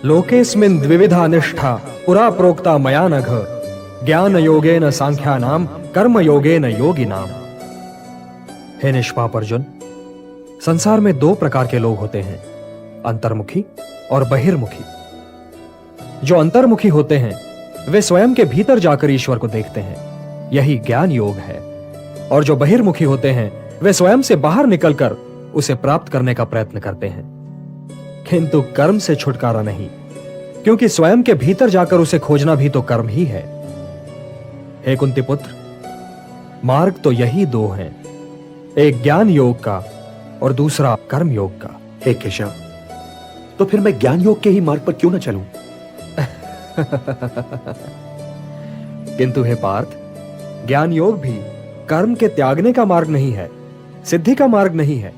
लोकेस्मिन् द्विविधा निष्ठा पुरा प्रोक्ता मया नघ ज्ञान योगेन सांख्यानाम कर्म योगेन योगिनाम। हे निष्पाप अर्जुन, संसार में दो प्रकार के लोग होते हैं, अंतर्मुखी और बहिर्मुखी। जो अंतर्मुखी होते हैं वे स्वयं के भीतर जाकर ईश्वर को देखते हैं, यही ज्ञान योग है। और जो बहिर्मुखी होते हैं वे स्वयं से बाहर निकलकर उसे प्राप्त करने का प्रयत्न करते हैं, किंतु कर्म से छुटकारा नहीं, क्योंकि स्वयं के भीतर जाकर उसे खोजना भी तो कर्म ही है। हे कुंती पुत्र, मार्ग तो यही दो हैं, एक ज्ञान योग का और दूसरा कर्म योग का। हे केशव, तो फिर मैं ज्ञान योग के ही मार्ग पर क्यों न चलूं? किंतु हे पार्थ, ज्ञान योग भी कर्म के त्यागने का मार्ग नहीं है, सिद्धि का मार्ग नहीं है,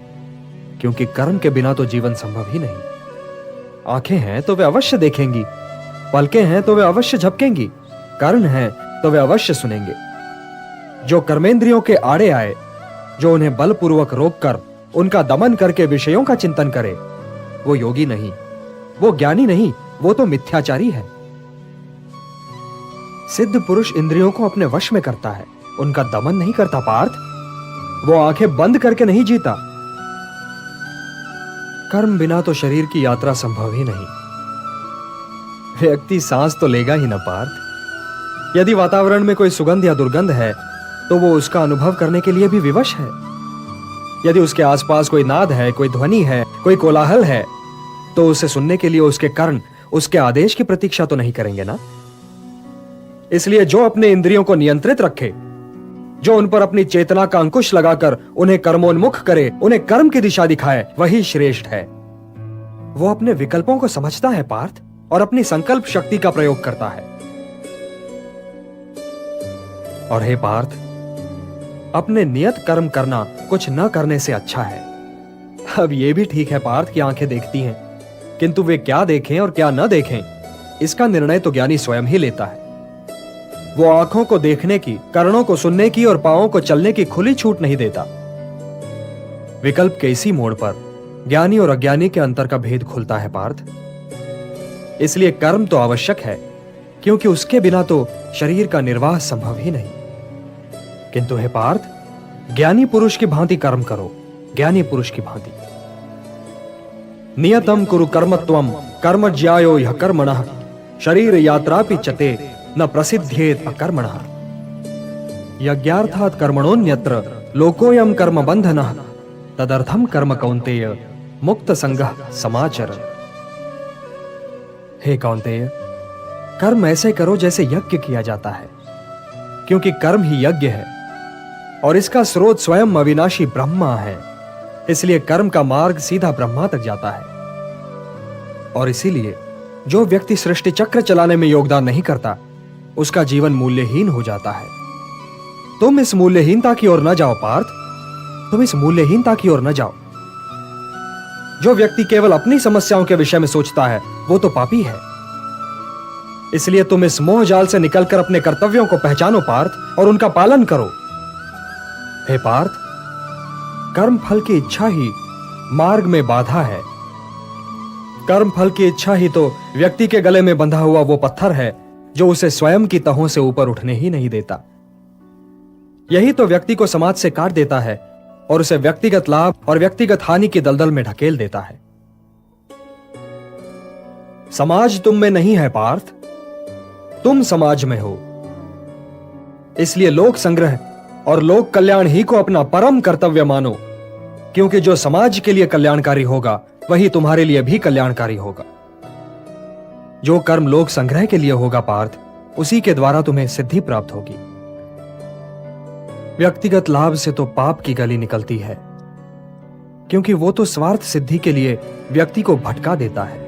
क्योंकि कर्म के बिना तो जीवन संभव ही नहीं। आंखें हैं तो वे अवश्य देखेंगी, पलकें हैं तो वे अवश्य झपकेंगी, कान हैं तो वे अवश्य सुनेंगे। जो कर्मेंद्रियों के आड़े आए, जो उन्हें बलपूर्वक रोककर उनका दमन करके विषयों का चिंतन करे, वो योगी नहीं, वो ज्ञानी नहीं, वो तो मिथ्याचारी है। सिद्ध पुरुष इंद्रियों को अपने वश में करता है, उनका दमन नहीं करता पार्थ। वो आंखें बंद करके नहीं जीता। कर्म बिना तो शरीर की यात्रा संभव ही नहीं। व्यक्ति सांस तो लेगा ही ना पार्थ। यदि वातावरण में कोई सुगंध या दुर्गंध है तो वो उसका अनुभव करने के लिए भी विवश है। यदि उसके आसपास कोई नाद है, कोई ध्वनि है, कोई कोलाहल है, तो उसे सुनने के लिए उसके कर्ण उसके आदेश की प्रतीक्षा तो नहीं करेंगे ना। इसलिए जो अपने इंद्रियों को नियंत्रित रखे, जो उन पर अपनी चेतना का अंकुश लगाकर उन्हें कर्मोन्मुख करे, उन्हें कर्म की दिशा दिखाए, वही श्रेष्ठ है। वो अपने विकल्पों को समझता है पार्थ, और अपनी संकल्प शक्ति का प्रयोग करता है। और हे पार्थ, अपने नियत कर्म करना कुछ न करने से अच्छा है। अब यह भी ठीक है पार्थ कि आंखें देखती हैं, किंतु वे क्या देखें और क्या न देखें, इसका निर्णय तो ज्ञानी स्वयं ही लेता है। वो आंखों को देखने की, कर्णों को सुनने की और पांवों को चलने की खुली छूट नहीं देता। विकल्प के इसी मोड़ पर ज्ञानी और अज्ञानी के अंतर का भेद खुलता है पार्थ। इसलिए कर्म तो आवश्यक है, क्योंकि उसके बिना तो शरीर का निर्वाह संभव ही नहीं। किंतु हे पार्थ, ज्ञानी पुरुष की भांति कर्म करो, ज्ञानी पुरुष की भांति। नियतम कुरु कर्मत्वम कर्म ज्यायो ह्य कर्मणः शरीर यात्रापि चते न प्रसिद्धेत अकर्मणः। यज्ञार्थात् कर्मणोन्यत्र लोकोयम कर्म बंधनः तदर्थम कर्म कौन्तेय मुक्त संगः समाचर। हे कौन्तेय, कर्म ऐसे करो जैसे यज्ञ किया जाता है, क्योंकि कर्म ही यज्ञ है और इसका स्रोत स्वयं अविनाशी ब्रह्मा है। इसलिए कर्म का मार्ग सीधा ब्रह्मा तक जाता है। और इसीलिए जो व्यक्ति सृष्टि चक्र चलाने में योगदान नहीं करता, उसका जीवन मूल्यहीन हो जाता है। तुम इस मूल्यहीनता की ओर न जाओ पार्थ, तुम इस मूल्यहीनता की ओर न जाओ। जो व्यक्ति केवल अपनी समस्याओं के विषय में सोचता है, वो तो पापी है। इसलिए तुम इस मोह जाल से निकलकर अपने कर्तव्यों को पहचानो पार्थ, और उनका पालन करो। हे पार्थ, कर्म फल की इच्छा ही मार्ग में बाधा है। कर्म फल की इच्छा ही तो व्यक्ति के गले में बंधा हुआ वो पत्थर है जो उसे स्वयं की तहों से ऊपर उठने ही नहीं देता। यही तो व्यक्ति को समाज से काट देता है और उसे व्यक्तिगत लाभ और व्यक्तिगत हानि की दलदल में ढकेल देता है। समाज तुम में नहीं है पार्थ, तुम समाज में हो। इसलिए लोक संग्रह और लोक कल्याण ही को अपना परम कर्तव्य मानो, क्योंकि जो समाज के लिए कल्याणकारी होगा वही तुम्हारे लिए भी कल्याणकारी होगा। जो कर्म लोक संग्रह के लिए होगा पार्थ, उसी के द्वारा तुम्हें सिद्धि प्राप्त होगी। व्यक्तिगत लाभ से तो पाप की गली निकलती है, क्योंकि वो तो स्वार्थ सिद्धि के लिए व्यक्ति को भटका देता है।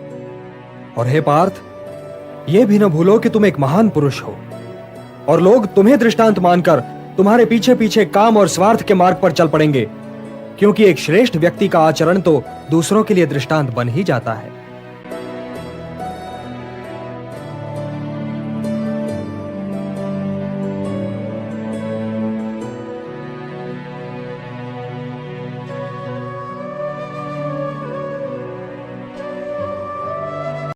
और हे पार्थ, यह भी न भूलो कि तुम एक महान पुरुष हो, और लोग तुम्हें दृष्टांत मानकर तुम्हारे पीछे पीछे काम और स्वार्थ के मार्ग पर चल पड़ेंगे, क्योंकि एक श्रेष्ठ व्यक्ति का आचरण तो दूसरों के लिए दृष्टांत बन ही जाता है।